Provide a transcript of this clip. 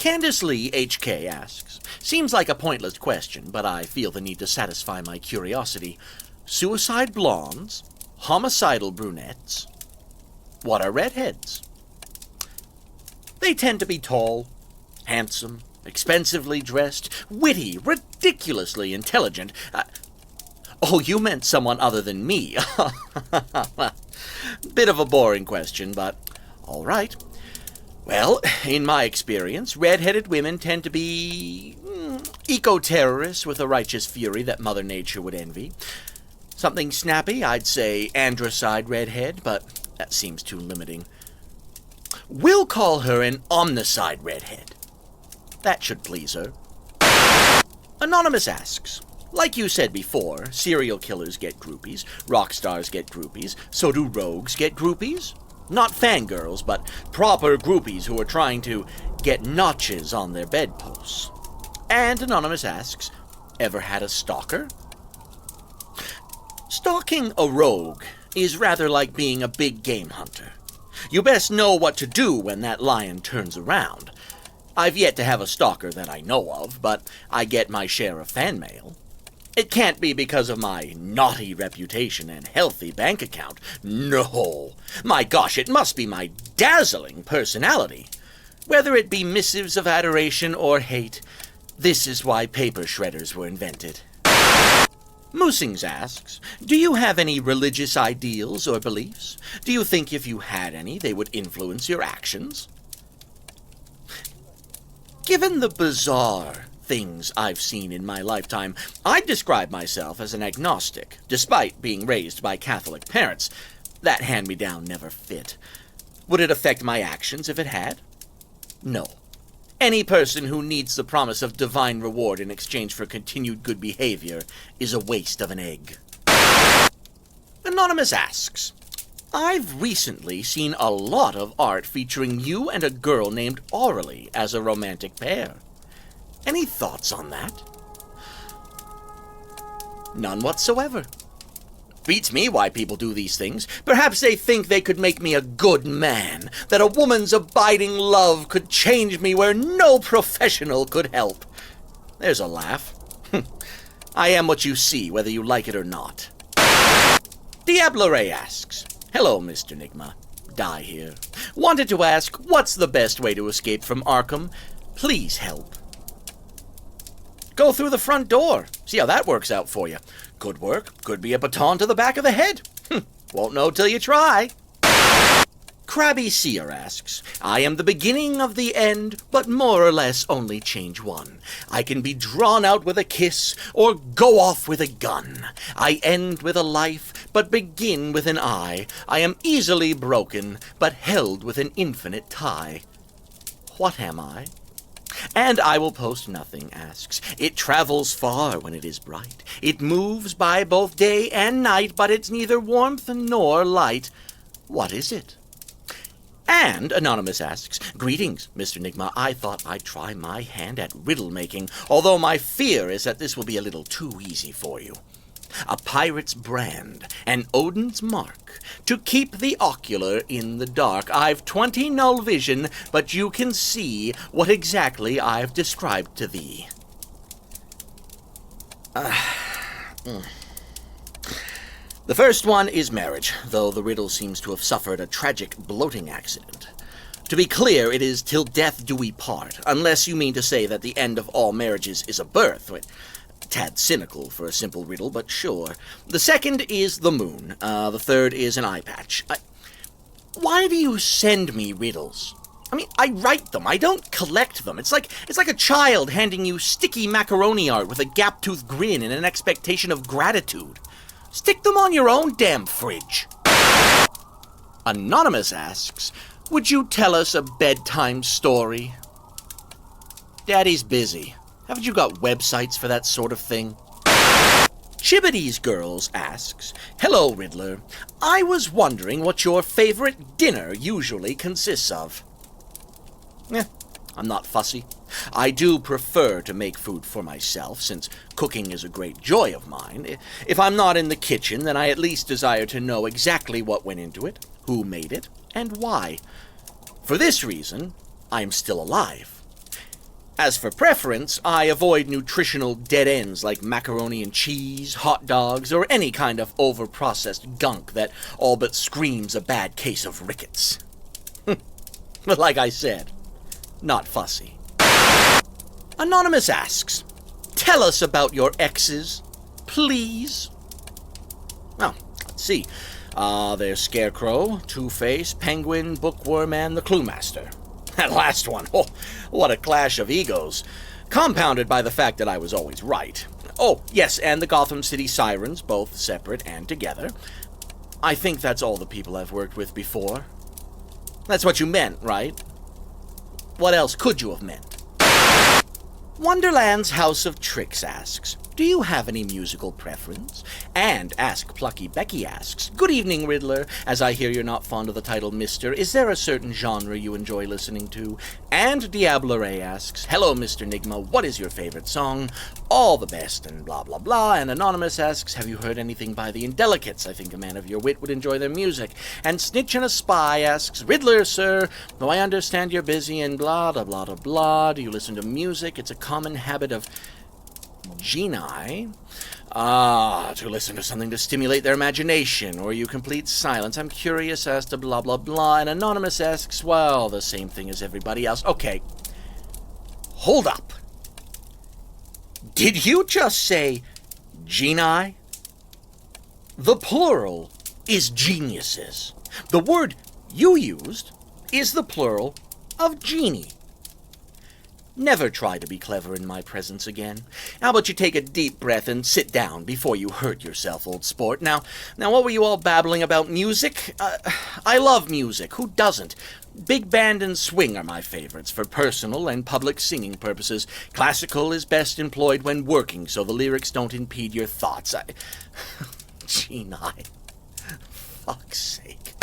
Candice Lee HK asks, seems like a pointless question, but I feel the need to satisfy my curiosity. Suicide blondes? Homicidal brunettes? What are redheads? They tend to be tall, handsome, expensively dressed, witty, ridiculously intelligent. Oh, you meant someone other than me. Bit of a boring question, but all right. Well, in my experience, red-headed women tend to be eco-terrorists with a righteous fury that Mother Nature would envy. Something snappy, I'd say androcide redhead, but that seems too limiting. We'll call her an omnicide redhead. That should please her. Anonymous asks, like you said before, serial killers get groupies, rock stars get groupies, so do rogues get groupies? Not fangirls, but proper groupies who are trying to get notches on their bedposts. And Anonymous asks, ever had a stalker? Stalking a rogue is rather like being a big game hunter. You best know what to do when that lion turns around. I've yet to have a stalker that I know of, but I get my share of fan mail. It can't be because of my naughty reputation and healthy bank account. No. My gosh, it must be my dazzling personality. Whether it be missives of adoration or hate, this is why paper shredders were invented. Moosings asks, do you have any religious ideals or beliefs? Do you think if you had any, they would influence your actions? Given the bizarre things I've seen in my lifetime, I'd describe myself as an agnostic, despite being raised by Catholic parents. That hand-me-down never fit. Would it affect my actions if it had? No. Any person who needs the promise of divine reward in exchange for continued good behavior is a waste of an egg. Anonymous asks, I've recently seen a lot of art featuring you and a girl named Aurelie as a romantic pair. Any thoughts on that? None whatsoever. Beats me why people do these things. Perhaps they think they could make me a good man, that a woman's abiding love could change me where no professional could help. There's a laugh. I am what you see, whether you like it or not. Diablo Ray asks, hello, Mr. Nigma. Die here. Wanted to ask, what's the best way to escape from Arkham? Please help. Go through the front door. See how that works out for you. Could work. Could be a baton to the back of the head. Won't know till you try. Krabby Seer asks, I am the beginning of the end, but more or less only change one. I can be drawn out with a kiss, or go off with a gun. I end with a life, but begin with an eye. I am easily broken, but held with an infinite tie. What am I? And I will post nothing asks, it travels far when it is bright. It moves by both day and night, but it's neither warmth nor light. What is it? And Anonymous asks, greetings, Mr. Nigma. I thought I'd try my hand at riddle making, although my fear is that this will be a little too easy for you. A pirate's brand, an Odin's mark, to keep the ocular in the dark. I've 20 null vision, but you can see what exactly I've described to thee. The first one is marriage, though the riddle seems to have suffered a tragic bloating accident. To be clear, it is till death do we part, unless you mean to say that the end of all marriages is a birth. Tad cynical for a simple riddle, but sure. The second is the moon. The third is an eye patch. Why do you send me riddles? I mean, I write them. I don't collect them. It's like a child handing you sticky macaroni art with a gap-toothed grin and an expectation of gratitude. Stick them on your own damn fridge. Anonymous asks, would you tell us a bedtime story? Daddy's busy. Haven't you got websites for that sort of thing? Chibbity's Girls asks, hello, Riddler. I was wondering what your favorite dinner usually consists of. I'm not fussy. I do prefer to make food for myself, since cooking is a great joy of mine. If I'm not in the kitchen, then I at least desire to know exactly what went into it, who made it, and why. For this reason, I'm still alive. As for preference, I avoid nutritional dead ends like macaroni and cheese, hot dogs, or any kind of over-processed gunk that all but screams a bad case of rickets. But like I said, not fussy. Anonymous asks, tell us about your exes, please. Oh, let's see. There's Scarecrow, Two-Face, Penguin, Bookworm, and the Cluemaster. That last one, oh, what a clash of egos. Compounded by the fact that I was always right. Oh, yes, and the Gotham City Sirens, both separate and together. I think that's all the people I've worked with before. That's what you meant, right? What else could you have meant? Wonderland's House of Tricks asks, do you have any musical preference? And Ask Plucky Becky asks, good evening, Riddler. As I hear you're not fond of the title Mr., is there a certain genre you enjoy listening to? And Diablo Ray asks, hello, Mr. Nigma, what is your favorite song? All the best, and blah, blah, blah. And Anonymous asks, have you heard anything by the Indelicates? I think a man of your wit would enjoy their music. And Snitch and a Spy asks, Riddler, sir, though I understand you're busy and blah, blah, blah, blah, blah. Do you listen to music? It's a common habit of genii. To listen to something to stimulate their imagination, or you complete silence. I'm curious as to blah, blah, blah. And Anonymous asks, well, the same thing as everybody else. Okay. Hold up. Did you just say genii? The plural is geniuses. The word you used is the plural of genie. Never try to be clever in my presence again. How about you take a deep breath and sit down before you hurt yourself, old sport. Now, what were you all babbling about? Music? I love music. Who doesn't? Big band and swing are my favorites for personal and public singing purposes. Classical is best employed when working, so the lyrics don't impede your thoughts. Genii. Fuck's sake.